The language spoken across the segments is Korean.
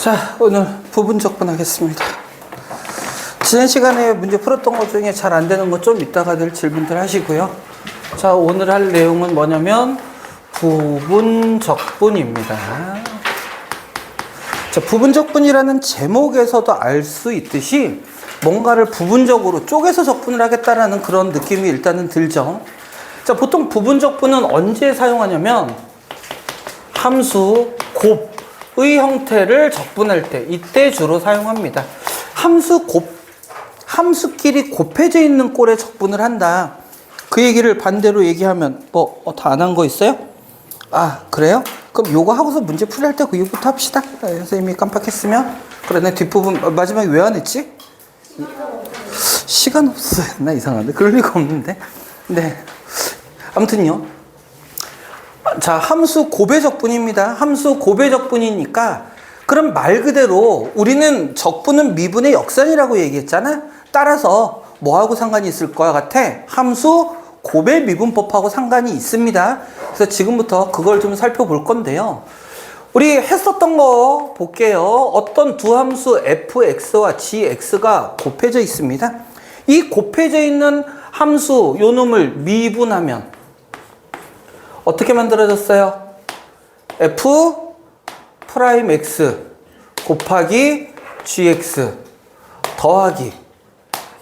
자, 오늘 부분 적분하겠습니다. 지난 시간에 문제 풀었던 것 중에 잘 안 되는 거 좀 이따가들 질문들 하시고요. 자, 오늘 할 내용은 뭐냐면 부분 적분입니다. 자, 부분 적분이라는 제목에서도 알 수 있듯이 뭔가를 부분적으로 쪼개서 적분을 하겠다라는 그런 느낌이 일단은 들죠. 자, 보통 부분 적분은 언제 사용하냐면 함수 곱의 형태를 적분할 때 이때 주로 사용합니다. 함수끼리 곱해져 있는 꼴에 적분을 한다. 그 얘기를 반대로 얘기하면 다 안 한 거 있어요? 아, 그래요? 그럼 요거 하고서 문제 풀이할 때 그 얘기부터 합시다. 선생님이 깜빡했으면. 그러네, 뒷부분 마지막에 왜 안 했지? 시간 없어요. 나 이상한데? 그럴 리가 없는데. 네. 아무튼요. 자, 함수 곱의 적분입니다. 함수 곱의 적분이니까 그럼 말 그대로 우리는 적분은 미분의 역산이라고 얘기했잖아. 따라서 뭐하고 상관이 있을 것 같아? 함수 곱의 미분법하고 상관이 있습니다. 그래서 지금부터 그걸 좀 살펴볼 건데요. 우리 했었던 거 볼게요. 어떤 두 함수 fx와 gx가 곱해져 있습니다. 이 곱해져 있는 함수 요 놈을 미분하면 어떻게 만들어졌어요? f 프라임 x 곱하기 gx 더하기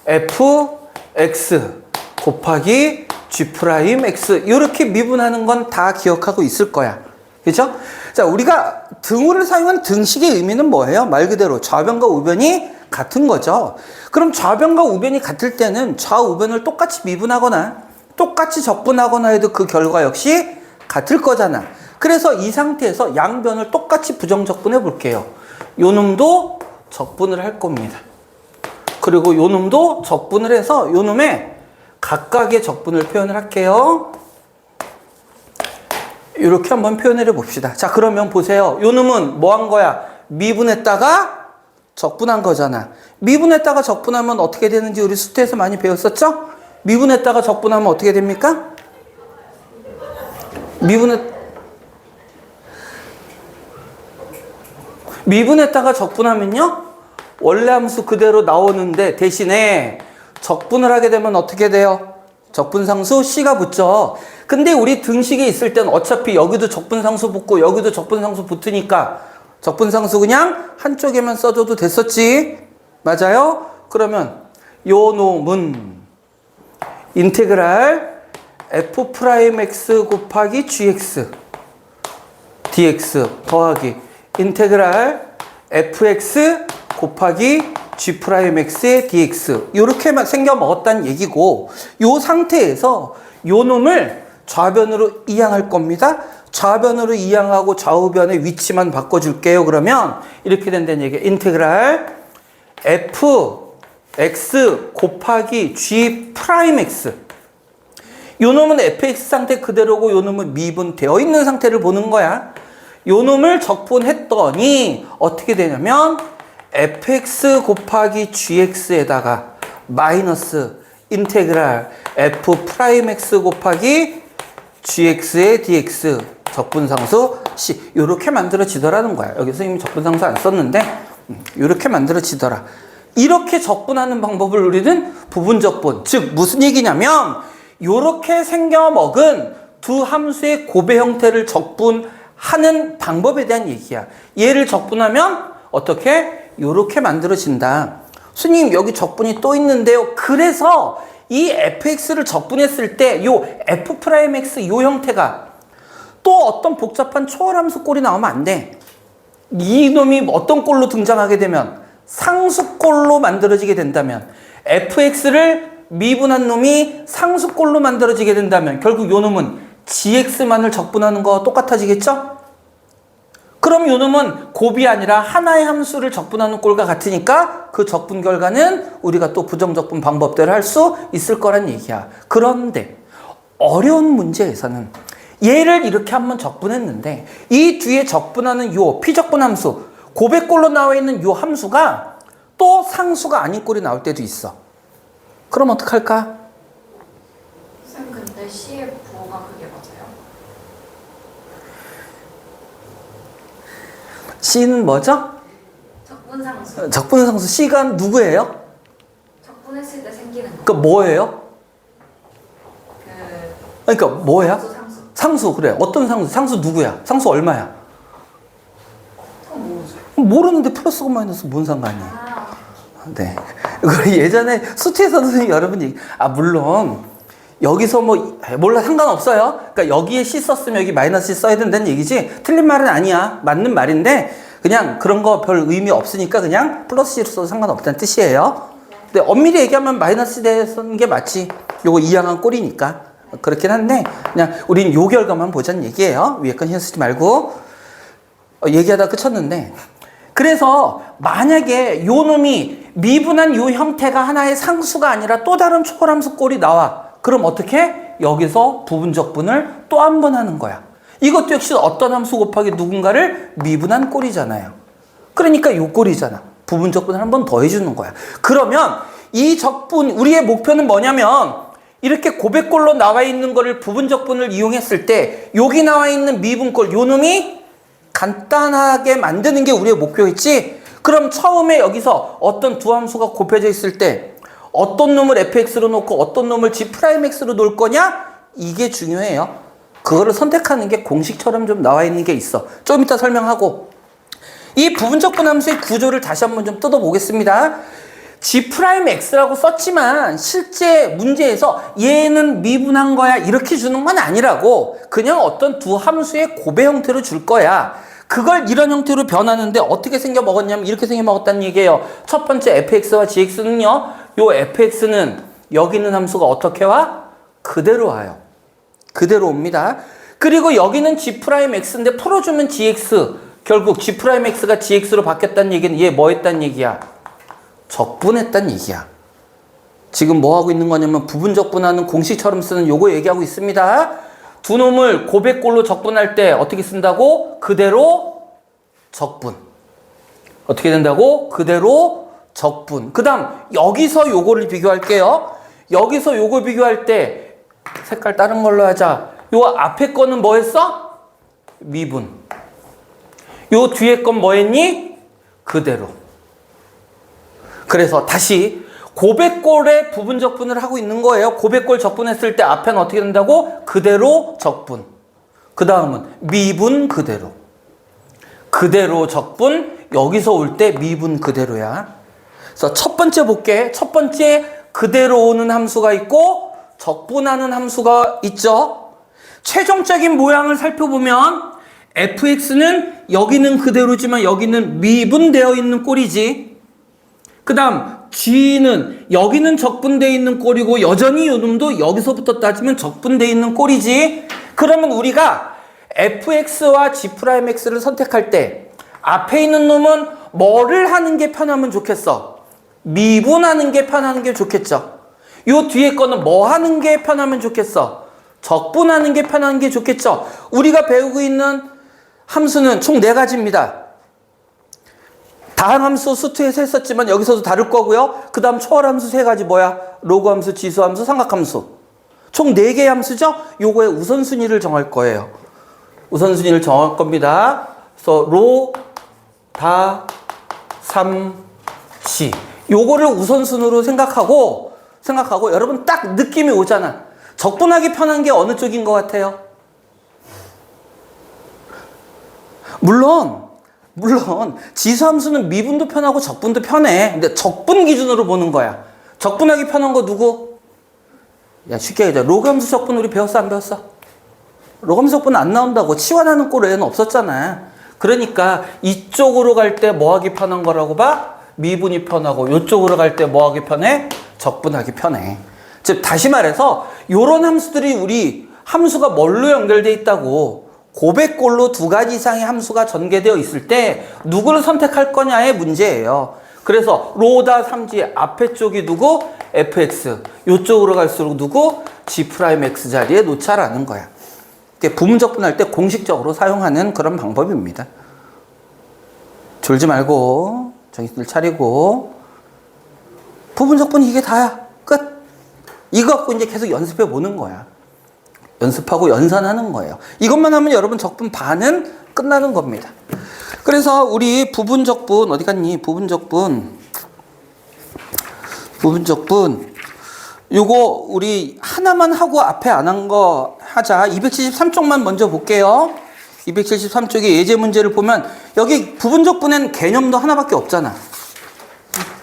f x 곱하기 g 프라임 x 이렇게 미분하는 건 다 기억하고 있을 거야. 그죠? 자, 우리가 등호를 사용한 등식의 의미는 뭐예요? 말 그대로 좌변과 우변이 같은 거죠. 그럼 좌변과 우변이 같을 때는 좌우변을 똑같이 미분하거나 똑같이 적분하거나 해도 그 결과 역시 같을 거잖아. 그래서 이 상태에서 양변을 똑같이 부정적분해 볼게요. 요 놈도 적분을 할 겁니다. 그리고 요 놈도 적분을 해서 요 놈의 각각의 적분을 표현을 할게요. 이렇게 한번 표현을 해봅시다. 자, 그러면 보세요. 요 놈은 뭐 한 거야? 미분했다가 적분한 거잖아. 미분했다가 적분하면 어떻게 되는지 우리 수태에서 많이 배웠었죠? 미분했다가 적분하면 어떻게 됩니까? 미분했다가 적분하면요, 원래 함수 그대로 나오는데 대신에 적분을 하게 되면 어떻게 돼요? 적분상수 C가 붙죠. 근데 우리 등식에 있을 땐 어차피 여기도 적분상수 붙고 여기도 적분상수 붙으니까 적분상수 그냥 한쪽에만 써줘도 됐었지. 맞아요? 그러면 요 놈은 인테그랄 f'x 곱하기 gx dx 더하기 인테그랄 fx 곱하기 g'x의 dx 이렇게만 생겨 먹었다는 얘기고, 요 상태에서 요 놈을 좌변으로 이항할 겁니다. 좌변으로 이항하고 좌우변의 위치만 바꿔줄게요. 그러면 이렇게 된다는 얘기예요. 인테그랄 fx 곱하기 g'x 요 놈은 fx 상태 그대로고 요 놈은 미분되어 있는 상태를 보는 거야. 요 놈을 적분했더니 어떻게 되냐면 fx 곱하기 gx에다가 마이너스 인테그랄 f'x 곱하기 gx의 dx 적분상수 c 이렇게 만들어지더라는 거야. 여기 선생님이 적분상수 안 썼는데 이렇게 만들어지더라. 이렇게 적분하는 방법을 우리는 부분적분, 즉 무슨 얘기냐면 요렇게 생겨먹은 두 함수의 곱의 형태를 적분하는 방법에 대한 얘기야. 얘를 적분하면 어떻게? 요렇게 만들어진다. 스님, 여기 적분이 또 있는데요. 그래서 이 fx를 적분했을 때 요 f'x 요 형태가 또 어떤 복잡한 초월함수 꼴이 나오면 안 돼. 이 놈이 어떤 꼴로 등장하게 되면 상수꼴로 만들어지게 된다면, fx를 미분한 놈이 상수꼴로 만들어지게 된다면 결국 요 놈은 gx만을 적분하는 거와 똑같아지겠죠? 그럼 요 놈은 곱이 아니라 하나의 함수를 적분하는 꼴과 같으니까 그 적분 결과는 우리가 또 부정적분 방법대로 할 수 있을 거란 얘기야. 그런데 어려운 문제에서는 얘를 이렇게 한번 적분했는데 이 뒤에 적분하는 요 피적분 함수, 곱의 꼴로 나와 있는 요 함수가 또 상수가 아닌 꼴이 나올 때도 있어. 그럼 어떡할까? 쌤, 근데 C의 부호가 그게 맞아요? C는 뭐죠? 적분상수. 적분상수 C가 누구예요? 적분했을 때 생기는 거. 그러니까 뭐예요? 그러니까 뭐야? 상수, 상수. 상수. 그래. 어떤 상수? 상수 누구야? 상수 얼마야? 그건 뭐지? 모르는데 플러스고 마이너스 뭔 상관이야? 아, 네. 이거 예전에 수트에서 선생님 여러분 물론 여기서 뭐 몰라 상관없어요. 그러니까 여기에 C 썼으면 여기 마이너스 C 써야 된다는 얘기지. 틀린 말은 아니야. 맞는 말인데 그냥 그런 거 별 의미 없으니까 그냥 플러스 C로 써도 상관없다는 뜻이에요. 근데 엄밀히 얘기하면 마이너스 C 쓰는 게 맞지. 요거 이항한 꼴이니까. 그렇긴 한데 그냥 우린 요 결과만 보자는 얘기예요. 위에 건 신경 쓰지 말고. 얘기하다 끝쳤는데 그래서 만약에 요 놈이 미분한 요 형태가 하나의 상수가 아니라 또 다른 초월함수 꼴이 나와. 그럼 어떻게? 여기서 부분적분을 또 한 번 하는 거야. 이것도 역시 어떤 함수 곱하기 누군가를 미분한 꼴이잖아요. 그러니까 요 꼴이잖아. 부분적분을 한 번 더 해주는 거야. 그러면 이 적분, 우리의 목표는 뭐냐면 이렇게 고백꼴로 나와 있는 거를 부분적분을 이용했을 때 여기 나와 있는 미분꼴 요 놈이 간단하게 만드는 게 우리의 목표였지. 그럼 처음에 여기서 어떤 두 함수가 곱해져 있을 때 어떤 놈을 fx로 놓고 어떤 놈을 g'x로 놓을 거냐? 이게 중요해요. 그거를 선택하는 게 공식처럼 좀 나와 있는 게 있어. 좀 이따 설명하고. 이 부분적분 함수의 구조를 다시 한번 좀 뜯어보겠습니다. g'x라고 썼지만 실제 문제에서 얘는 미분한 거야 이렇게 주는 건 아니라고. 그냥 어떤 두 함수의 곱의 형태로 줄 거야. 그걸 이런 형태로 변하는데 어떻게 생겨 먹었냐면 이렇게 생겨 먹었다는 얘기예요. 첫 번째 fx와 gx는요. 요 fx는 여기 있는 함수가 어떻게 와? 그대로 와요. 그대로 옵니다. 그리고 여기는 g'x인데 풀어주면 gx. 결국 g'x가 gx로 바뀌었다는 얘기는 얘 뭐 했다는 얘기야? 적분했다는 얘기야. 지금 뭐 하고 있는 거냐면 부분적분하는 공식처럼 쓰는 요거 얘기하고 있습니다. 두 놈을 고백꼴로 적분할 때 어떻게 쓴다고? 그대로 적분. 어떻게 된다고? 그대로 적분. 그 다음 여기서 요거를 비교할게요. 여기서 요거 비교할 때 색깔 다른 걸로 하자. 요 앞에 거는 뭐 했어? 미분. 요 뒤에 건 뭐 했니? 그대로. 그래서 다시 고백꼴의 부분 적분을 하고 있는 거예요. 고백꼴 적분했을 때 앞에는 어떻게 된다고? 그대로 적분. 그 다음은 미분 그대로. 그대로 적분. 여기서 올 때 미분 그대로야. 그래서 첫 번째 볼게. 첫 번째 그대로 오는 함수가 있고 적분하는 함수가 있죠. 최종적인 모양을 살펴보면 fx는 여기는 그대로지만 여기는 미분되어 있는 꼴이지. 그 다음 g는 여기는 적분되어 있는 꼴이고 여전히 요 놈도 여기서부터 따지면 적분되어 있는 꼴이지. 그러면 우리가 fx와 g'x를 선택할 때 앞에 있는 놈은 뭐를 하는 게 편하면 좋겠어? 미분하는 게 편하는 게 좋겠죠. 요 뒤에 거는 뭐 하는 게 편하면 좋겠어? 적분하는 게 편한 게 좋겠죠. 우리가 배우고 있는 함수는 총 4가지입니다. 다항함수 수트에서 했었지만 여기서도 다룰 거고요. 그 다음 초월함수 3가지 뭐야? 로그함수, 지수함수, 삼각함수. 총 4개의 함수죠? 요거의 우선순위를 정할 거예요. 우선순위를 정할 겁니다. 그래서 로, 다, 삼, 지. 요거를 우선순위로 생각하고 여러분 딱 느낌이 오잖아. 적분하기 편한 게 어느 쪽인 것 같아요? 물론 지수함수는 미분도 편하고 적분도 편해. 근데 적분 기준으로 보는 거야. 적분하기 편한 거 누구? 야 쉽게 얘기하자. 로그함수 적분 우리 배웠어 안 배웠어? 로그함수 적분 안 나온다고. 치환하는 꼴 외에는 없었잖아. 그러니까 이쪽으로 갈 때 뭐 하기 편한 거라고 봐? 미분이 편하고 이쪽으로 갈 때 뭐 하기 편해? 적분하기 편해. 즉 다시 말해서 요런 함수들이 우리 함수가 뭘로 연결돼 있다고 고백꼴로 2가지 이상의 함수가 전개되어 있을 때 누구를 선택할 거냐의 문제예요. 그래서 로다 3지 앞에 쪽이 누구? fx. 이쪽으로 갈수록 누구? g'x 자리에 놓자라는 거야. 부분적분할 때 공식적으로 사용하는 그런 방법입니다. 졸지 말고 정신을 차리고 부분적분 이게 다야. 끝. 이거 갖고 이제 계속 연습해 보는 거야. 연습하고 연산하는 거예요. 이것만 하면 여러분 적분 반은 끝나는 겁니다. 그래서 우리 부분적분 어디 갔니? 부분적분 요거 우리 하나만 하고 앞에 안 한 거 하자. 273쪽만 먼저 볼게요. 273쪽에 예제 문제를 보면 여기 부분적분엔 개념도 하나밖에 없잖아.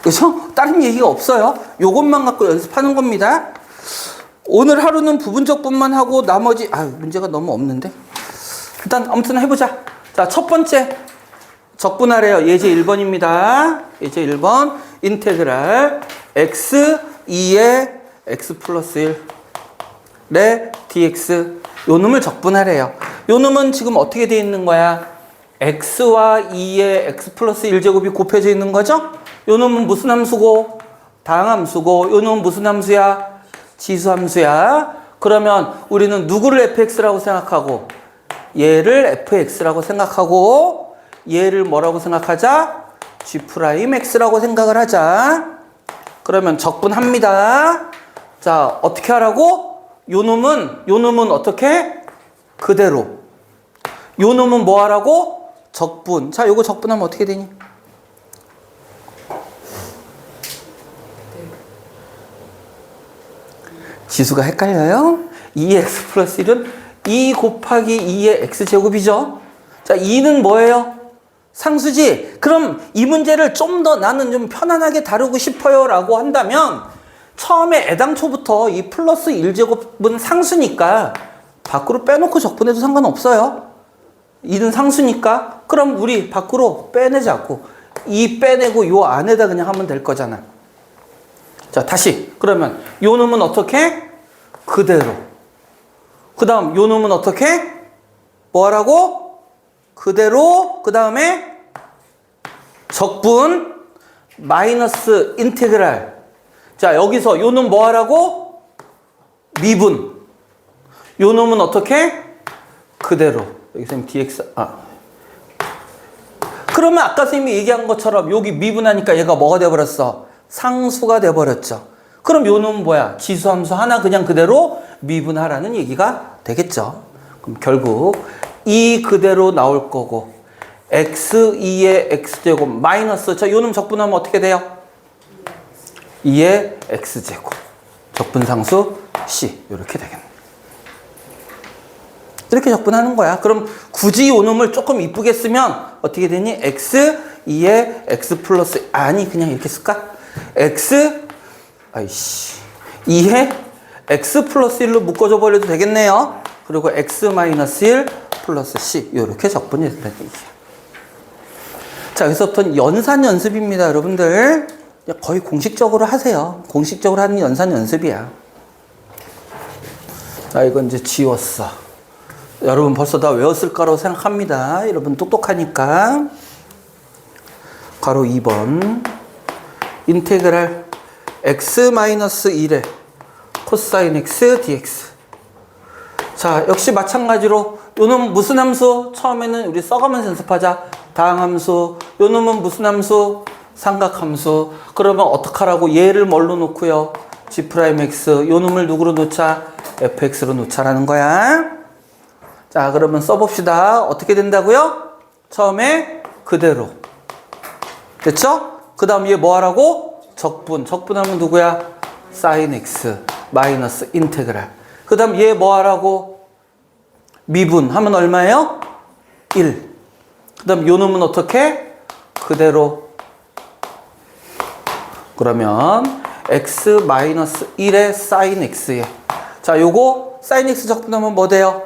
그래서 다른 얘기가 없어요. 요것만 갖고 연습하는 겁니다. 오늘 하루는 부분적분만 하고 나머지 문제가 너무 없는데 일단 아무튼 해보자. 자, 첫 번째 적분하래요. 예제 1번입니다. 예제 1번 인테그랄 x 2의 x 플러스 1의 dx 요 놈을 적분하래요. 요 놈은 지금 어떻게 되어 있는 거야? x와 2의 x 플러스 1제곱이 곱해져 있는 거죠? 요 놈은 무슨 함수고? 다항함수고 요 놈은 무슨 함수야? 지수함수야. 그러면 우리는 누구를 fx라고 생각하고 얘를 fx라고 생각하고 얘를 뭐라고 생각하자? g'x라고 생각을 하자. 그러면 적분합니다. 자, 어떻게 하라고? 요 놈은 어떻게? 그대로. 요 놈은 뭐 하라고? 적분. 자, 요거 적분하면 어떻게 되니? 지수가 헷갈려요? 2x 플러스 1은 2 곱하기 2의 x제곱이죠. 자, 2는 뭐예요? 상수지. 그럼 이 문제를 좀 더 나는 좀 편안하게 다루고 싶어요 라고 한다면 처음에 애당초부터 이 플러스 1제곱은 상수니까 밖으로 빼놓고 적분해도 상관없어요. 2는 상수니까 그럼 우리 밖으로 빼내자고 2 빼내고 요 안에다 그냥 하면 될 거잖아. 자, 다시 그러면 요 놈은 어떻게? 그대로. 그 다음 요 놈은 어떻게? 뭐 하라고? 그대로. 그 다음에 적분 마이너스 인테그랄. 자, 여기서 요 놈 뭐 하라고? 미분. 요 놈은 어떻게? 그대로. 여기 선생님 dx 그러면 아까 선생님이 얘기한 것처럼 여기 미분하니까 얘가 뭐가 돼버렸어? 상수가 돼버렸죠. 그럼 요 놈은 뭐야? 지수함수 하나 그냥 그대로 미분하라는 얘기가 되겠죠. 그럼 결국 이 그대로 나올 거고 x2의 x제곱 마이너스 자, 요 놈 적분하면 어떻게 돼요? 2의 x제곱 적분상수 c 이렇게 되겠네. 이렇게 적분하는 거야. 그럼 굳이 요 놈을 조금 이쁘게 쓰면 어떻게 되니? x 2의 x 플러스 그냥 이렇게 쓸까? x 2의 x 플러스 1로 묶어줘 버려도 되겠네요. 그리고 x 마이너스 1 플러스 c 이렇게 적분이 된다는 얘기야. 자, 여기서부터는 연산 연습입니다, 여러분들. 거의 공식적으로 하세요. 공식적으로 하는 연산 연습이야. 자, 이건 이제 지웠어. 여러분 벌써 다 외웠을 거라고 생각합니다. 여러분 똑똑하니까. 가로 2번 인테그랄 x-1의 코사인 x dx. 자, 역시 마찬가지로 요 놈은 무슨 함수? 처음에는 우리 써가면서 연습하자. 다항함수. 요 놈은 무슨 함수? 삼각함수. 그러면 어떡하라고? 얘를 뭘로 놓고요? g'x. 요 놈을 누구로 놓자? fx로 놓자라는 거야. 자, 그러면 써봅시다. 어떻게 된다고요? 처음에 그대로. 됐죠? 그 다음 얘 뭐 하라고? 적분. 적분하면 누구야? sin x 마이너스 인테그랄. 그 다음 얘 뭐 하라고? 미분 하면 얼마예요? 1. 그 다음 요 놈은 어떻게? 그대로. 그러면 x 마이너스 1의 sin x에. 자, 요거 sin x 적분하면 뭐 돼요?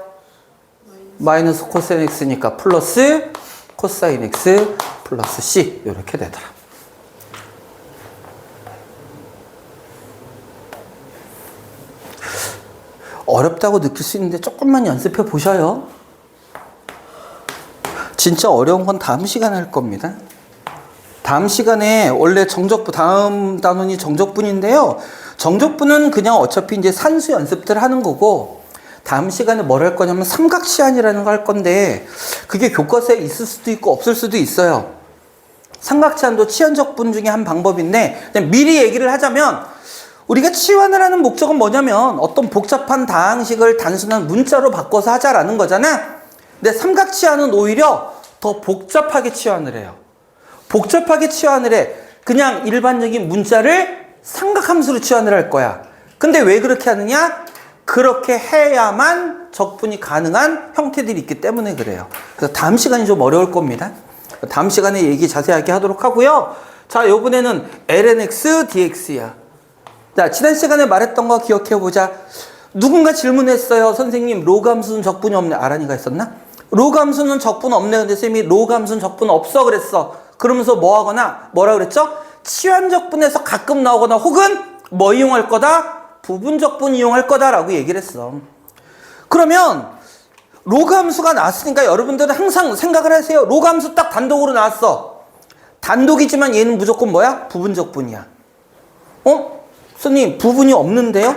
마이너스 코사인 x니까 플러스 코사인 x 플러스 c 이렇게 되더라. 어렵다고 느낄 수 있는데 조금만 연습해 보셔요. 진짜 어려운 건 다음 시간에 할 겁니다. 다음 시간에 원래 정적분, 다음 단원이 정적분인데요. 정적분은 그냥 어차피 이제 산수 연습들 하는 거고, 다음 시간에 뭘 할 거냐면 삼각시한이라는 거 할 건데, 그게 교과서에 있을 수도 있고 없을 수도 있어요. 삼각시한도 치환적분 중에 한 방법인데, 그냥 미리 얘기를 하자면, 우리가 치환을 하는 목적은 뭐냐면 어떤 복잡한 다항식을 단순한 문자로 바꿔서 하자라는 거잖아. 근데 삼각치환은 오히려 더 복잡하게 치환을 해요. 복잡하게 치환을 해. 그냥 일반적인 문자를 삼각함수로 치환을 할 거야. 근데 왜 그렇게 하느냐? 그렇게 해야만 적분이 가능한 형태들이 있기 때문에 그래요. 그래서 다음 시간이 좀 어려울 겁니다. 다음 시간에 얘기 자세하게 하도록 하고요. 자, 이번에는 lnx dx야. 자, 지난 시간에 말했던 거 기억해보자. 누군가 질문했어요. 선생님, 로그 함수는 적분이 없네. 아란이가 있었나? 로그 함수는 적분 없네. 근데 쌤이 로그 함수는 적분 없어 그랬어. 그러면서 뭐 하거나, 뭐라 그랬죠? 치환 적분에서 가끔 나오거나 혹은 뭐 이용할 거다? 부분 적분 이용할 거다라고 얘기를 했어. 그러면 로그 함수가 나왔으니까 여러분들은 항상 생각을 하세요. 로그 함수 딱 단독으로 나왔어. 단독이지만 얘는 무조건 뭐야? 부분 적분이야. 선생님, 부분이 없는데요?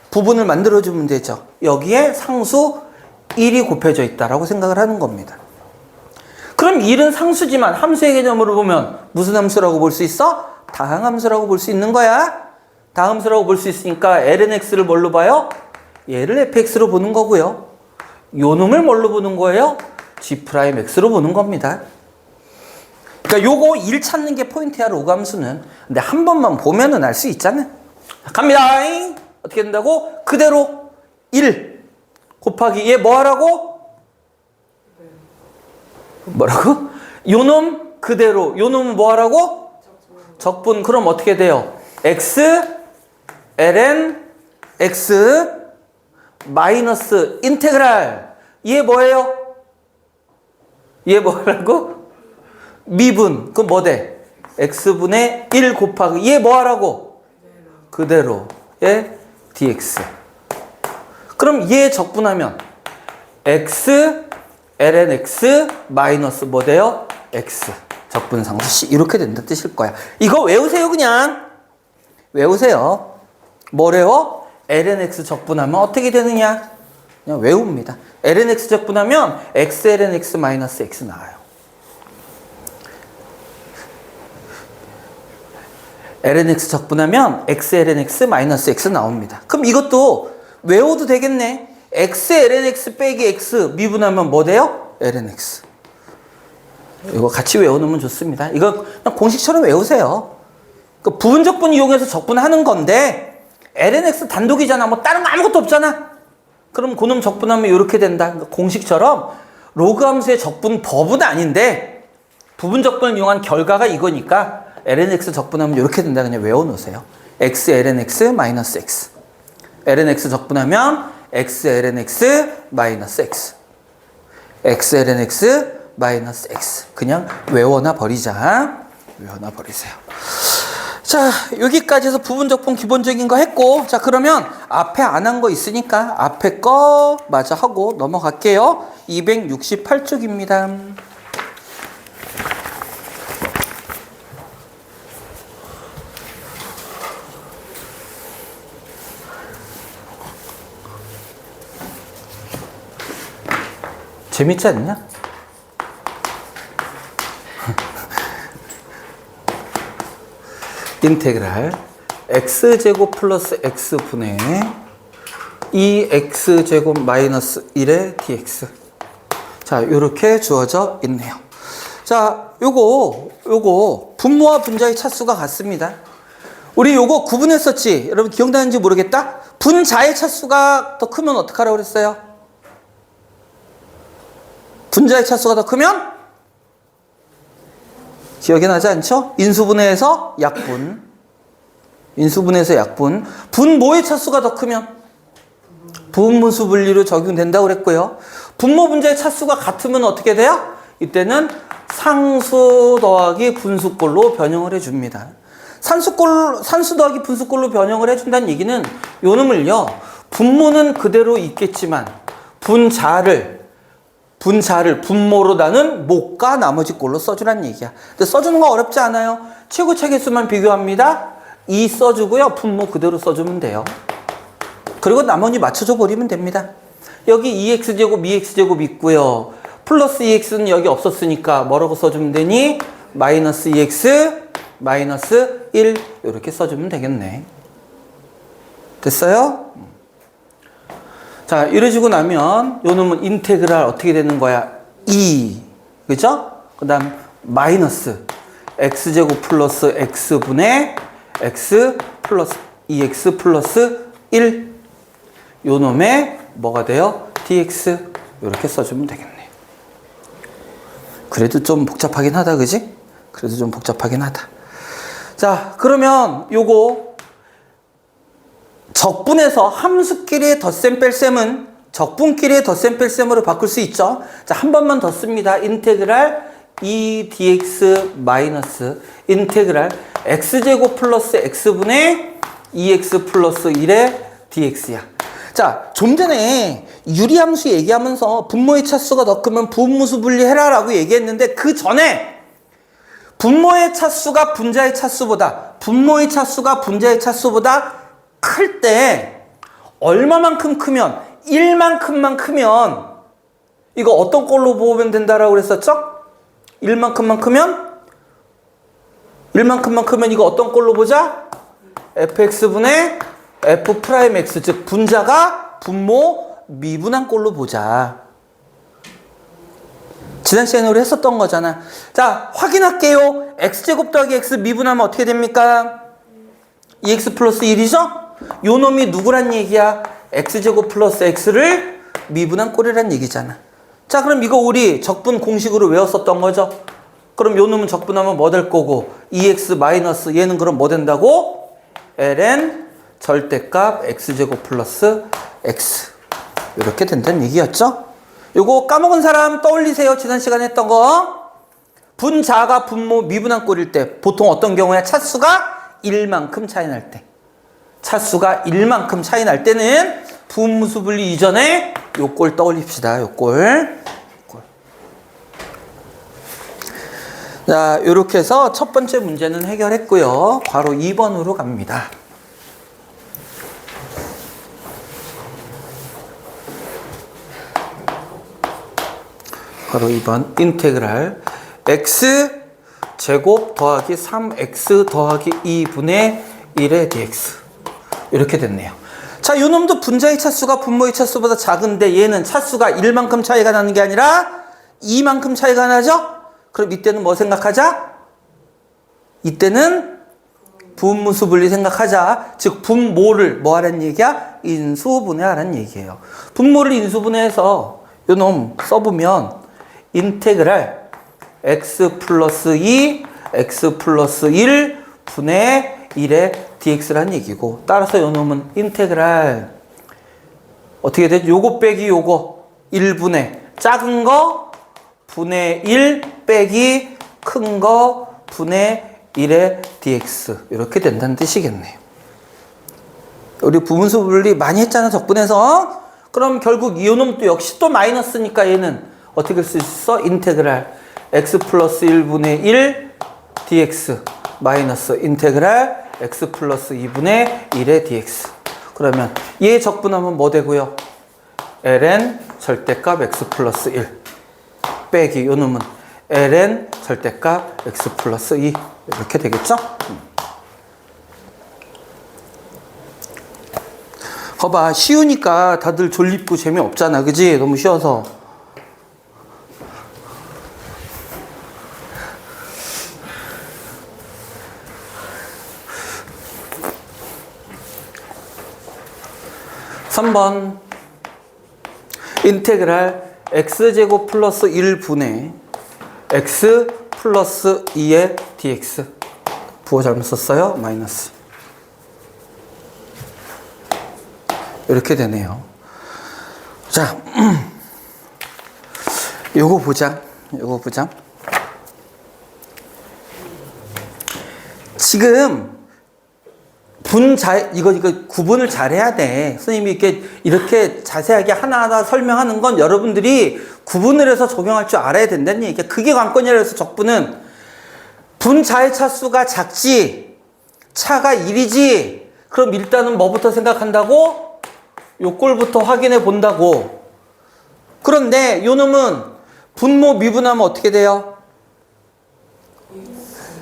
부분을 만들어주면 되죠. 여기에 상수 1이 곱해져 있다라고 생각을 하는 겁니다. 그럼 1은 상수지만 함수의 개념으로 보면 무슨 함수라고 볼 수 있어? 다항함수라고 볼 수 있는 거야. 다항함수라고 볼 수 있으니까 lnx를 뭘로 봐요? 얘를 fx로 보는 거고요. 요 놈을 뭘로 보는 거예요? g'x로 보는 겁니다. 그러니까 요거 1 찾는 게 포인트야, 로그 함수는. 근데 한 번만 보면은 알 수 있잖아. 갑니다. 어떻게 된다고? 그대로 1 곱하기 얘 뭐 하라고? 뭐라고? 요놈 그대로 요 놈은 뭐 하라고? 적분. 그럼 어떻게 돼요? x ln x 마이너스 인테그랄 얘 뭐예요? 얘 뭐라고? 미분. 그럼 뭐 돼? x분의 1 곱하기 얘 뭐 하라고? 그대로 얘 dx. 그럼 얘 적분하면 x ln x 마이너스 뭐 돼요? x 적분상수 c 이렇게 된다 뜻일 거야. 이거 외우세요. 그냥 외우세요. 뭐래요? ln x 적분하면 어떻게 되느냐? 그냥 외웁니다. ln x 적분하면 x ln x 마이너스 x 나와요. ln x 적분하면 x ln x 마이너스 x 나옵니다. 그럼 이것도 외워도 되겠네. x ln x 빼기 x 미분하면 뭐 돼요? ln x. 이거 같이 외워놓으면 좋습니다. 이거 그냥 공식처럼 외우세요. 그 부분적분 이용해서 적분하는 건데 ln x 단독이잖아. 뭐 다른 거 아무것도 없잖아. 그럼 그놈 적분하면 이렇게 된다. 그러니까 공식처럼 로그 함수의 적분 법은 아닌데 부분적분을 이용한 결과가 이거니까 ln x 적분하면 이렇게 된다. 그냥 외워놓으세요. x ln x 마이너스 x. ln x 적분하면 x ln x 마이너스 x. x ln x 마이너스 x. 그냥 외워놔 버리자. 외워놔 버리세요. 자, 여기까지 해서 부분적분 기본적인 거 했고, 자, 그러면 앞에 안 한 거 있으니까 앞에 거 마저 하고 넘어갈게요. 268쪽입니다. 재밌지 않냐? 인테그랄 x제곱 플러스 x분의 2x제곱 마이너스 1의 dx. 자, 요렇게 주어져 있네요. 자, 요거 분모와 분자의 차수가 같습니다. 우리 요거 구분했었지? 여러분 기억나는지 모르겠다? 분자의 차수가 더 크면 어떡하라고 그랬어요? 분자의 차수가 더 크면? 기억이 나지 않죠? 인수분해에서 약분. 인수분해에서 약분. 분모의 차수가 더 크면? 분모수 분리로 적용된다고 그랬고요. 분모 분자의 차수가 같으면 어떻게 돼요? 이때는 상수 더하기 분수꼴로 변형을 해줍니다. 산수 더하기 분수꼴로 변형을 해준다는 얘기는 요 놈을요. 분모는 그대로 있겠지만 분자를 분모로 나눈 목과 나머지 꼴로 써주라는 얘기야. 근데 써주는 거 어렵지 않아요. 최고차 개수만 비교합니다. 2 써주고요. 분모 그대로 써주면 돼요. 그리고 나머지 맞춰줘 버리면 됩니다. 여기 2x제곱, 2x제곱 있고요. 플러스 2x는 여기 없었으니까 뭐라고 써주면 되니? 마이너스 2x, 마이너스 1 이렇게 써주면 되겠네. 됐어요? 자, 이러시고 나면 요 놈은 인테그랄 어떻게 되는 거야? 2 그죠? 그 다음 마이너스 x제곱 플러스 x분의 x 플러스 2x 플러스 1 요 놈의 뭐가 돼요? dx 이렇게 써주면 되겠네. 그래도 좀 복잡하긴 하다, 그지? 그래도 좀 복잡하긴 하다. 자, 그러면 요거 적분에서 함수끼리의 덧셈 뺄셈은 적분끼리의 덧셈 뺄셈으로 바꿀 수 있죠. 자, 한 번만 더 씁니다. 인테그랄 2dx 마이너스 인테그랄 x제곱 플러스 x분의 2x 플러스 1의 dx야. 자, 좀 전에 유리함수 얘기하면서 분모의 차수가 더 크면 부분무수 분리해라 라고 얘기했는데 그 전에 분모의 차수가 분자의 차수보다 클 때 얼마만큼 크면 1만큼만 크면 이거 어떤 꼴로 보면 된다라고 그랬었죠? 1만큼만 크면 이거 어떤 꼴로 보자? fx분의 f'x 즉 분자가 분모 미분한 꼴로 보자. 지난 시간에 우리 했었던 거잖아. 자, 확인할게요. x제곱 더하기 x 미분하면 어떻게 됩니까? 2x 플러스 1이죠? 요 놈이 누구란 얘기야? x제곱 플러스 x를 미분한 꼴이란 얘기잖아. 자, 그럼 이거 우리 적분 공식으로 외웠었던 거죠? 그럼 요 놈은 적분하면 뭐 될 거고 2x 마이너스 얘는 그럼 뭐 된다고? ln 절대값 x제곱 플러스 x 이렇게 된다는 얘기였죠? 요거 까먹은 사람 떠올리세요. 지난 시간에 했던 거. 분자가 분모 미분한 꼴일 때 보통 어떤 경우야? 차수가 1만큼 차이 날 때. 차수가 1만큼 차이 날 때는 부분무수 분리 이전에 요 꼴 떠올립시다. 요 꼴. 자, 요렇게 해서 첫 번째 문제는 해결했고요. 바로 2번으로 갑니다. 바로 2번 인테그랄 x 제곱 더하기 3x 더하기 2분의 1의 dx 이렇게 됐네요. 자, 요 놈도 분자의 차수가 분모의 차수보다 작은데 얘는 차수가 1만큼 차이가 나는 게 아니라 2만큼 차이가 나죠? 그럼 이때는 뭐 생각하자? 이때는 분무수 분리 생각하자. 즉 분모를 뭐 하라는 얘기야? 인수분해하라는 얘기예요. 분모를 인수분해해서 요 놈 써보면 인테그랄 x 플러스 2 x 플러스 1 분의 1의 dx라는 얘기고 따라서 요 놈은 인테그랄 어떻게 되죠? 요거 빼기 요거 1분의 작은 거 분의 1 빼기 큰 거 분의 1의 dx 이렇게 된다는 뜻이겠네요. 우리 부분수 분리 많이 했잖아 적분해서. 그럼 결국 이 놈도 역시 또 마이너스니까 얘는 어떻게 쓸 수 있어? 인테그랄 x 플러스 1분의 1 dx 마이너스 인테그랄 x 플러스 2분의 1의 dx. 그러면 얘 적분하면 뭐 되고요? ln 절대값 x 플러스 1 빼기 요 놈은 ln 절대값 x 플러스 2 이렇게 되겠죠? 거봐, 쉬우니까 다들 졸립고 재미없잖아, 그지? 너무 쉬워서. (3번) 인테그랄 x제곱 플러스 1분의 x 플러스 2의 dx 부호 잘못 썼어요? 마이너스 이렇게 되네요. 자, 요거 보자. 지금 이거 구분을 잘해야 돼. 선생님이 이렇게 자세하게 하나하나 설명하는 건 여러분들이 구분을 해서 적용할 줄 알아야 된다는 얘기야. 그게 관건이라 해서 적분은 분자의 차수가 작지, 차가 1이지. 그럼 일단은 뭐부터 생각한다고? 요 꼴부터 확인해 본다고. 그런데 요 놈은 분모 미분하면 어떻게 돼요?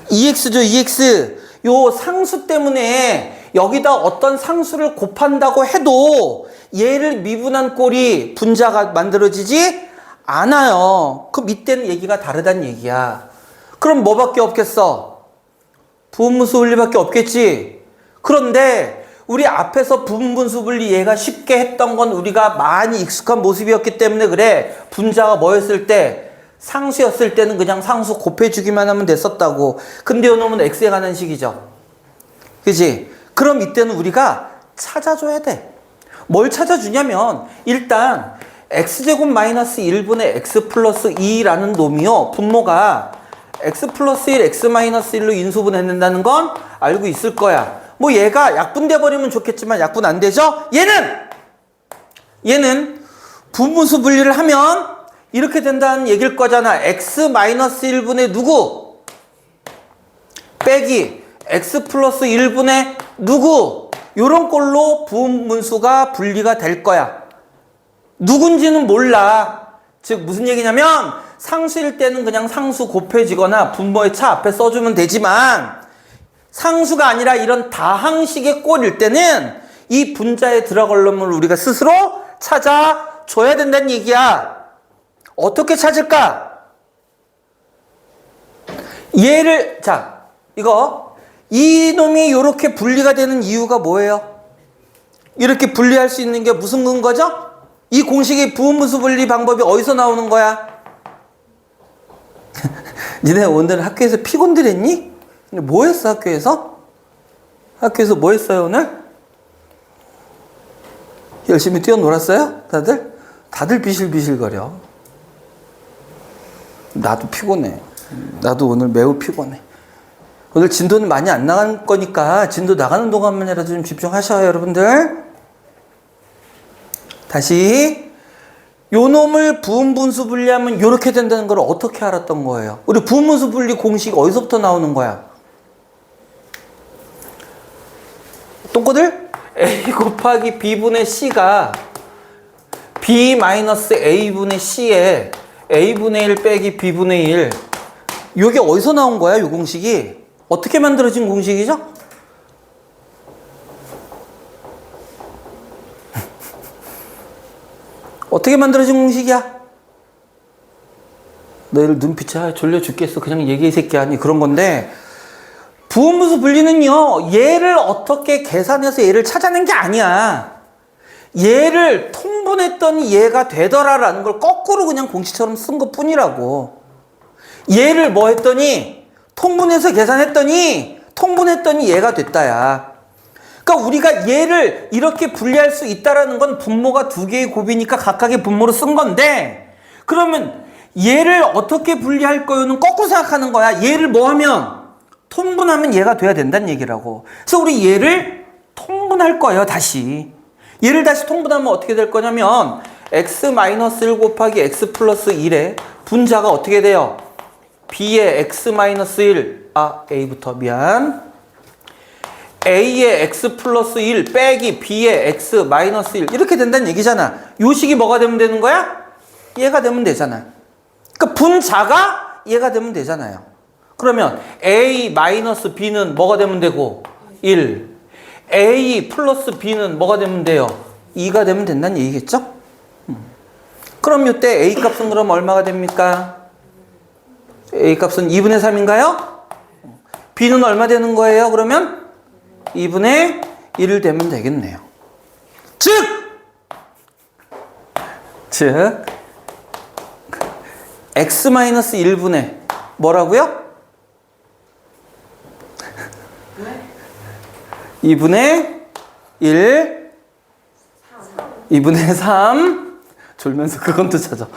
2x죠, 2x. 요 상수 때문에 여기다 어떤 상수를 곱한다고 해도 얘를 미분한 꼴이 분자가 만들어지지 안 와요. 그 밑에는 얘기가 다르다는 얘기야. 그럼 뭐밖에 없겠어? 부분분수 분리밖에 없겠지. 그런데 우리 앞에서 부분분수 분리 얘가 쉽게 했던 건 우리가 많이 익숙한 모습이었기 때문에 그래. 분자가 뭐였을 때? 상수였을 때는 그냥 상수 곱해주기만 하면 됐었다고. 근데 요놈은 x에 관한 식이죠. 그지? 그럼 이때는 우리가 찾아줘야 돼. 뭘 찾아주냐면 일단 x제곱 마이너스 1분의 x 플러스 2라는 놈이요. 분모가 x 플러스 1, x 마이너스 1로 인수분해낸다는 건 알고 있을 거야. 뭐 얘가 약분돼 버리면 좋겠지만 약분 안 되죠? 얘는 분분수 분리를 하면 이렇게 된다는 얘기일 거잖아. x 마이너스 1분의 누구? 빼기 x 플러스 1분의 누구? 요런 꼴로 부분분수가 분리가 될 거야. 누군지는 몰라. 즉 무슨 얘기냐면 상수일 때는 그냥 상수 곱해지거나 분모의 차 앞에 써주면 되지만 상수가 아니라 이런 다항식의 꼴일 때는 이 분자의 들어갈 놈을 우리가 스스로 찾아줘야 된다는 얘기야. 어떻게 찾을까? 얘를 자 이거 이 놈이 이렇게 분리가 되는 이유가 뭐예요? 이렇게 분리할 수 있는 게 무슨 근거죠? 이 공식의 부분분수 분리 방법이 어디서 나오는 거야? 니네 오늘 학교에서 피곤들 했니? 뭐 했어 학교에서? 학교에서 뭐 했어요 오늘? 열심히 뛰어놀았어요? 다들? 다들 비실비실거려. 나도 피곤해. 나도 오늘 매우 피곤해. 오늘 진도는 많이 안 나갈 거니까 진도 나가는 동안만이라도 좀 집중하셔요 여러분들. 다시 요 놈을 부분분수 분리하면 이렇게 된다는 걸 어떻게 알았던 거예요? 우리 부분분수 분리 공식 어디서부터 나오는 거야? 똥꼬들? A 곱하기 B분의 C가 B 마이너스 A분의 C에 A분의 1 빼기 B분의 1 요게 어디서 나온 거야? 요 공식이 어떻게 만들어진 공식이죠? 어떻게 만들어진 공식이야? 너희들 눈빛이 졸려 죽겠어. 그냥 얘기해 이 새끼야. 아니 그런 건데 부분분수 분리는요. 얘를 어떻게 계산해서 얘를 찾아낸 게 아니야. 얘를 통분했더니 얘가 되더라라는 걸 거꾸로 그냥 공식처럼 쓴 것 뿐이라고. 얘를 뭐 했더니 통분해서 계산했더니 통분했더니 얘가 됐다야. 그러니까 우리가 얘를 이렇게 분리할 수 있다라는 건 분모가 두 개의 곱이니까 각각의 분모로 쓴 건데 그러면 얘를 어떻게 분리할 거요는 거꾸로 생각하는 거야. 얘를 뭐 하면 통분하면 얘가 돼야 된다는 얘기라고. 그래서 우리 얘를 통분할 거예요. 다시 얘를 다시 통분하면 어떻게 될 거냐면 x-1 곱하기 x 플러스 1의 분자가 어떻게 돼요? b의 x-1 a부터 미안 a의 x 플러스 1 빼기 b의 x 마이너스 1 이렇게 된다는 얘기잖아. 요 식이 뭐가 되면 되는 거야? 얘가 되면 되잖아. 그러니까 분자가 얘가 되면 되잖아요. 그러면 a 마이너스 b는 뭐가 되면 되고 1 a 플러스 b는 뭐가 되면 돼요? 2가 되면 된다는 얘기겠죠? 그럼 이때 a 값은 그럼 얼마가 됩니까? a 값은 2분의 3인가요? b는 얼마 되는 거예요? 그러면 2분의 1 되면 되겠네요. 즉 x-1분의 뭐라고요? 2분의 1 2분의 3 졸면서 그건 또 찾아.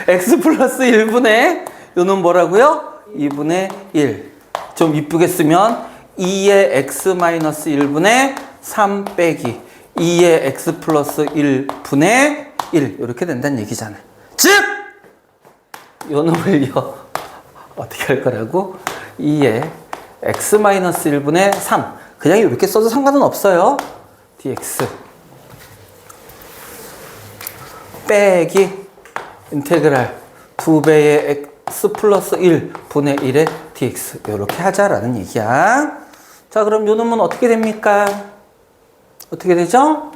x 플러스 1분의 요는 뭐라고요? 2분의 1 좀 이쁘게 쓰면 2의 x-1분의 3 빼기 2의 x 플러스 1분의 1 이렇게 된다는 얘기잖아요. 즉! 요 놈을요 어떻게 할 거라고? 2의 x-1분의 3 그냥 이렇게 써도 상관은 없어요. dx 빼기 인테그랄 2배의 x 플러스 1분의 1의 dx 이렇게 하자라는 얘기야. 자 그럼 요 놈은 어떻게 됩니까? 어떻게 되죠?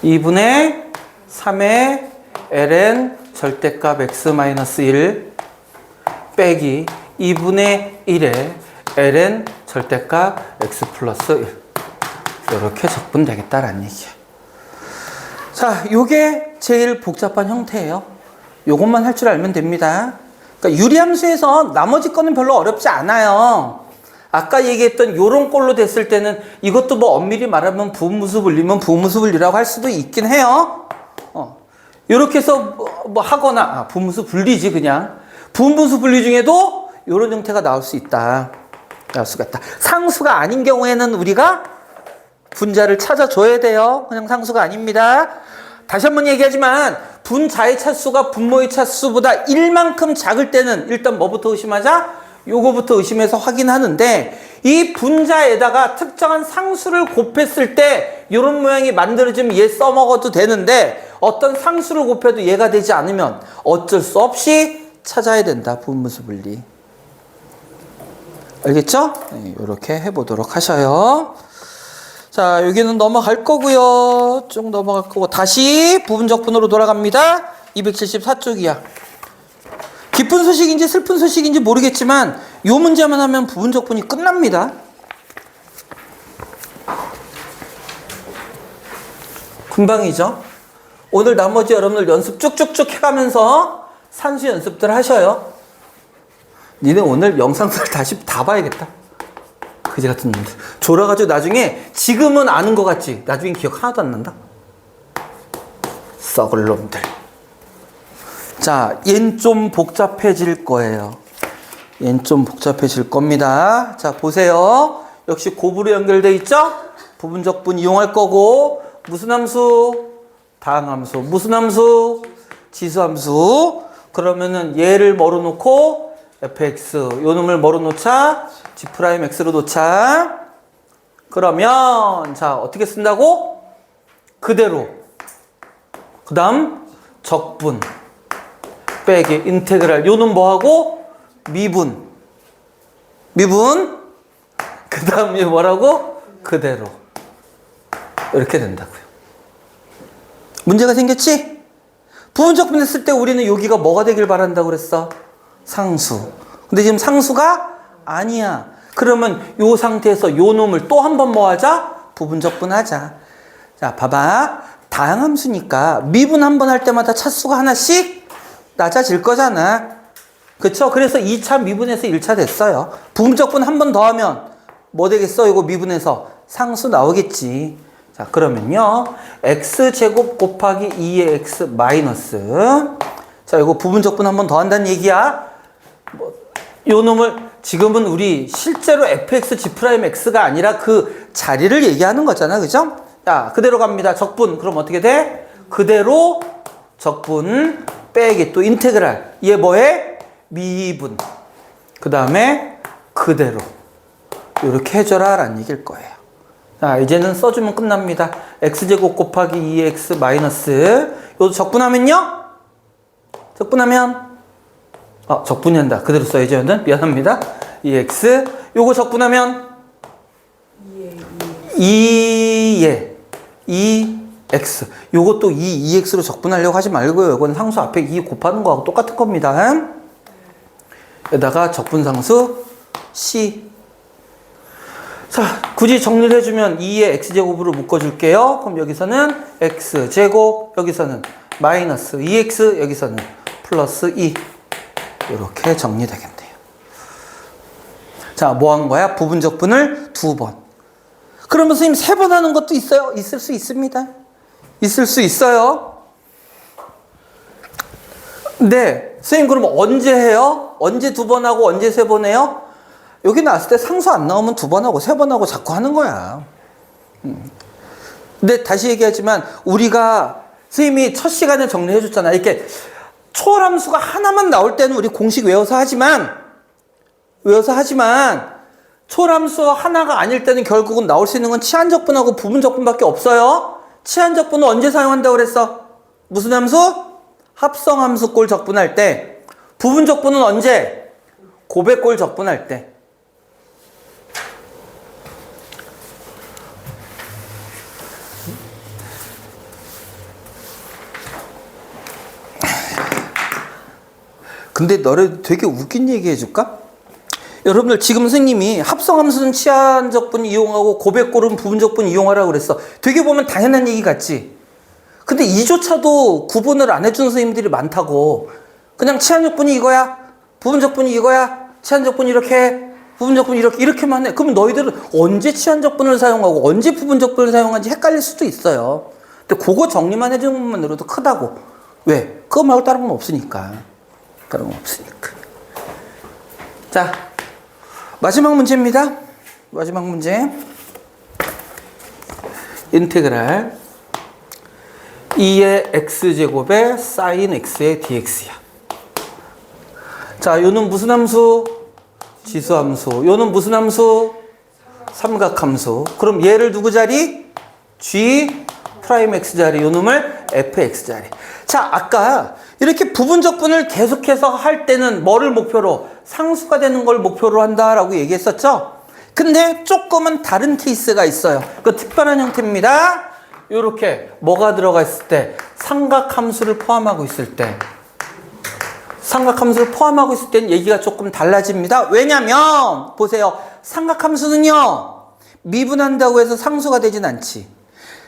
2분의 3의 ln 절대값 x-1 빼기 2분의 1에 ln 절대값 x 플러스 1 이렇게 적분되겠다라는 얘기야. 자, 요게 제일 복잡한 형태예요. 요것만 할 줄 알면 됩니다. 그러니까 유리함수에서 나머지 거는 별로 어렵지 않아요. 아까 얘기했던 요런 꼴로 됐을 때는 이것도 뭐 엄밀히 말하면 부분무수 분리면 부분무수 분리라고 할 수도 있긴 해요. 요렇게 해서 뭐 하거나 부분무수 분리지 그냥. 부분무수 분리 중에도 요런 형태가 나올 수 있다. 나올 수가 있다. 상수가 아닌 경우에는 우리가 분자를 찾아줘야 돼요. 그냥 상수가 아닙니다. 다시 한번 얘기하지만 분자의 차수가 분모의 차수보다 1만큼 작을 때는 일단 뭐부터 의심하자? 요거부터 의심해서 확인하는데 이 분자에다가 특정한 상수를 곱했을 때 이런 모양이 만들어지면 얘 써먹어도 되는데 어떤 상수를 곱해도 얘가 되지 않으면 어쩔 수 없이 찾아야 된다. 분무수 분리. 알겠죠? 네, 이렇게 해보도록 하셔요. 자, 여기는 넘어갈 거고요. 쭉 넘어갈 거고 다시 부분적분으로 돌아갑니다. 274쪽이야. 기쁜 소식인지 슬픈 소식인지 모르겠지만 요 문제만 하면 부분적분이 끝납니다. 금방이죠. 오늘 나머지 여러분들 연습 쭉쭉쭉 해가면서 산수 연습들 하셔요. 니네 오늘 영상들 다시 다 봐야겠다. 그지 같은 놈들. 졸아가지고 나중에 지금은 아는 것 같지 나중엔 기억 하나도 안 난다. 썩을 놈들. 자, 얜 좀 복잡해질 거예요. 얜 좀 복잡해질 겁니다. 자, 보세요. 역시 곱으로 연결돼 있죠? 부분적분 이용할 거고 무슨 함수? 다항함수. 무슨 함수? 지수함수. 그러면은 얘를 뭐로 놓고 fx 요 놈을 뭐로 놓자? g'x로 놓자. 그러면 자, 어떻게 쓴다고? 그대로. 그 다음 적분 빼기 인테그랄 요는 뭐하고? 미분 그 다음에 뭐라고? 그대로 이렇게 된다고요. 문제가 생겼지? 부분적분 했을 때 우리는 여기가 뭐가 되길 바란다고 그랬어? 상수. 근데 지금 상수가 아니야. 그러면 요 상태에서 요 놈을 또 한 번 뭐 하자? 부분적분 하자. 자, 봐봐. 다항함수니까 미분 한 번 할 때마다 차수가 하나씩 낮아질 거잖아. 그쵸? 그래서 2차 미분해서 1차 됐어요. 부분적분 한 번 더 하면 뭐 되겠어? 이거 미분해서 상수 나오겠지. 자, 그러면요. x제곱 곱하기 2의 x 마이너스. 자, 이거 부분적분 한 번 더 한다는 얘기야. 요 놈을 지금은 우리 실제로 fx g'x가 아니라 그 자리를 얘기하는 거잖아. 그죠? 자, 그대로 갑니다. 적분. 그럼 어떻게 돼? 그대로 적분 빼기 또 인테그랄. 얘 뭐해? 미분. 그 다음에 그대로. 이렇게 해줘라 라는 얘기일 거예요. 자, 이제는 써주면 끝납니다. x제곱 곱하기 2x 마이너스. 요거 적분하면요? 적분하면 적분이 한다. 그대로 써야죠. 미안합니다. 2x. 요거 적분하면 2에 2x. 요것도 2x로 적분하려고 하지 말고요. 이건 상수 앞에 2 곱하는 거하고 똑같은 겁니다. 여기다가 적분상수 c. 자, 굳이 정리를 해주면 2의 x제곱으로 묶어줄게요. 그럼 여기서는 x제곱, 여기서는 마이너스 2x, 여기서는 플러스 2. 이렇게 정리되겠네요. 자, 뭐 한 거야? 부분적분을 2번. 그러면 선생님 3번 하는 것도 있어요? 있을 수 있습니다. 있을 수 있어요. 네. 선생님 그럼 언제 해요? 언제 2번 하고 언제 3번 해요? 여기 나왔을 때 상수 안 나오면 2번 하고 3번 하고 자꾸 하는 거야. 근데 다시 얘기하지만 우리가 선생님이 첫 시간에 정리해 줬잖아. 이렇게 초월함수가 하나만 나올 때는 우리 공식 외워서 하지만 초월함수 하나가 아닐 때는 결국은 나올 수 있는 건 치환적분하고 부분적분밖에 없어요. 치환적분은 언제 사용한다고 그랬어? 무슨 함수? 합성함수 꼴 적분할 때. 부분적분은 언제? 곱의 꼴 적분할 때. 근데 너를 되게 웃긴 얘기 해줄까? 여러분들 지금 선생님이 합성함수는 치환적분 이용하고 고백골은 부분적분 이용하라고 그랬어. 되게 보면 당연한 얘기 같지? 근데 이조차도 구분을 안 해주는 선생님들이 많다고. 그냥 치환적분이 이거야, 부분적분이 이거야, 치환적분이 이렇게, 부분적분이 이렇게만 해. 그럼 너희들은 언제 치환적분을 사용하고 언제 부분적분을 사용하는지 헷갈릴 수도 있어요. 근데 그거 정리만 해주는 것만으로도 크다고. 왜? 그거 말고 다른 건 없으니까. 다른 건 없으니까. 자, 마지막 문제입니다. 마지막 문제. 인테그랄 2의 x제곱에 sin x의 dx야. 자, 요는 무슨 함수? 지수함수. 요는 무슨 함수? 삼각함수. 그럼 얘를 누구 자리? g 프라임 x 자리. 요 놈을 fx 자리. 자, 아까 이렇게 부분적분을 계속해서 할 때는 뭐를 목표로? 상수가 되는 걸 목표로 한다라고 얘기했었죠? 근데 조금은 다른 케이스가 있어요. 그 특별한 형태입니다. 요렇게 뭐가 들어가 있을 때? 삼각함수를 포함하고 있을 때. 삼각함수를 포함하고 있을 때는 얘기가 조금 달라집니다. 왜냐면 보세요. 삼각함수는요. 미분한다고 해서 상수가 되진 않지.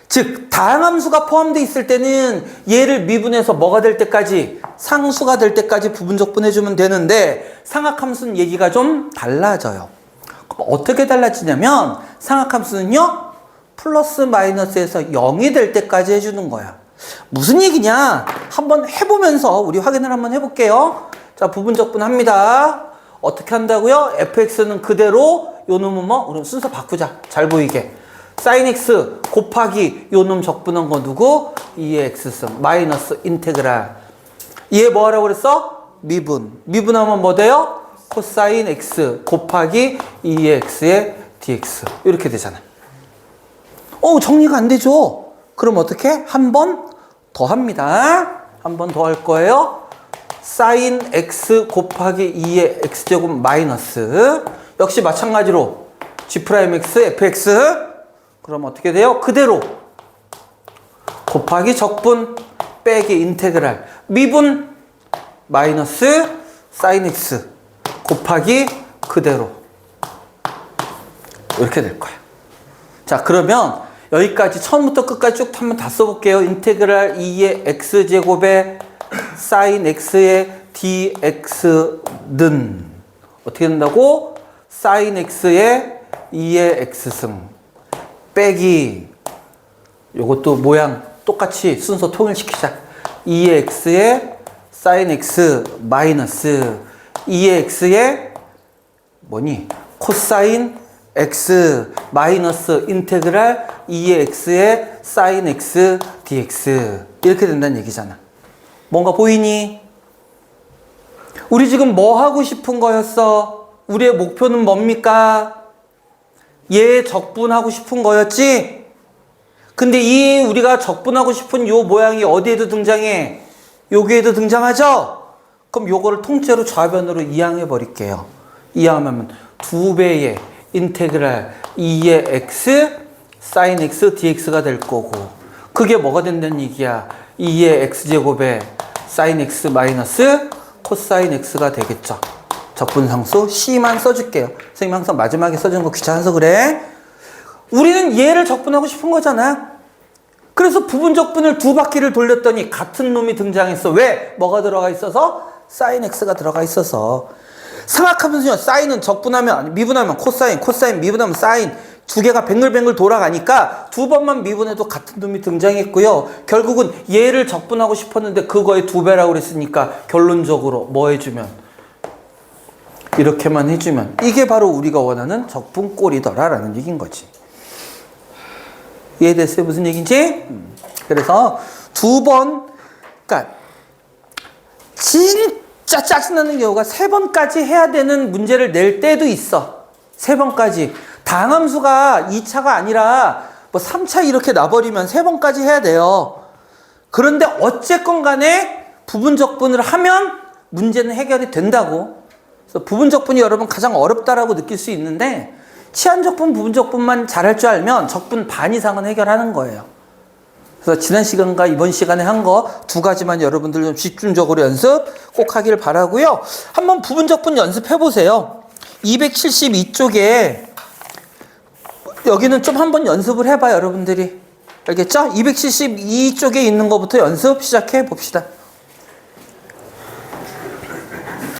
즉 다항함수가 포함되어 있을 때는 얘를 미분해서 뭐가 될 때까지? 상수가 될 때까지 부분적분 해주면 되는데 삼각함수는 얘기가 좀 달라져요. 그럼 어떻게 달라지냐면 삼각함수는요. 플러스 마이너스에서 0이 될 때까지 해주는 거야. 무슨 얘기냐? 한번 해보면서 우리 확인을 한번 해볼게요. 자, 부분적분 합니다. 어떻게 한다고요? fx는 그대로 요 놈은 뭐? 우리 순서 바꾸자. 잘 보이게. sin x 곱하기 요 놈 적분한 거 누구? 2의 x승 마이너스 인테그랄. 얘 뭐 하라고 그랬어? 미분. 미분하면 뭐 돼요? 코사인 x 곱하기 2의 x의 dx. 이렇게 되잖아. 정리가 안 되죠? 그럼 어떻게? 한 번 더 합니다. 한 번 더 할 거예요. sin x 곱하기 2의 x제곱 마이너스. 역시 마찬가지로 g'x fx. 그럼 어떻게 돼요? 그대로 곱하기 적분 빼기 인테그랄 미분 마이너스 sin x 곱하기 그대로 이렇게 될 거야. 자, 그러면 여기까지 처음부터 끝까지 쭉 한번 다 써볼게요. 인테그랄 2의 x제곱에 sin x의 dx는 어떻게 된다고? sin x의 2의 x승 빼기 요것도 모양 똑같이 순서 통일시키자. 2의 x의 sin x 마이너스 2의 x의 뭐니? 코사인 x 마이너스 인테그랄 2의 x의 sin x dx 이렇게 된다는 얘기잖아. 뭔가 보이니? 우리 지금 뭐 하고 싶은 거였어? 우리의 목표는 뭡니까? 얘 적분하고 싶은 거였지? 근데 이 우리가 적분하고 싶은 요 모양이 어디에도 등장해? 여기에도 등장하죠? 그럼 요거를 통째로 좌변으로 이항해 버릴게요. 이항하면 2배의 인테그랄 2의 x sin x dx가 될 거고, 그게 뭐가 된다는 얘기야? 2의 x제곱에 sin x 마이너스 코사인 x가 되겠죠. 적분상수 C만 써줄게요. 선생님 항상 마지막에 써주는 거 귀찮아서 그래. 우리는 얘를 적분하고 싶은 거잖아. 그래서 부분적분을 두 바퀴를 돌렸더니 같은 놈이 등장했어. 왜? 뭐가 들어가 있어서? sin x가 들어가 있어서. 삼각함수는요, sin은 적분하면, 미분하면 코사인, 코사인 미분하면 sin, 두 개가 뱅글뱅글 돌아가니까 두 번만 미분해도 같은 놈이 등장했고요. 결국은 얘를 적분하고 싶었는데 그거의 2배라고 그랬으니까 결론적으로 뭐 해주면? 이렇게만 해주면 이게 바로 우리가 원하는 적분꼴이더라 라는 얘기인 거지. 이해됐어요? 무슨 얘기인지? 그래서 두 번, 그러니까 진짜 짜증나는 경우가 3번까지 해야 되는 문제를 낼 때도 있어. 3번까지. 다항함수가 2차가 아니라 뭐 3차 이렇게 놔버리면 3번까지 해야 돼요. 그런데 어쨌건 간에 부분적분을 하면 문제는 해결이 된다고. 그래서 부분적분이 여러분 가장 어렵다라고 느낄 수 있는데, 치환적분, 부분적분만 잘할 줄 알면 적분 반 이상은 해결하는 거예요. 그래서 지난 시간과 이번 시간에 한 거 두 가지만 여러분들 좀 집중적으로 연습 꼭 하길 바라고요. 한번 부분적분 연습해 보세요. 272쪽에 여기는 좀 한번 연습을 해봐요, 여러분들이. 알겠죠? 272쪽에 있는 것부터 연습 시작해 봅시다.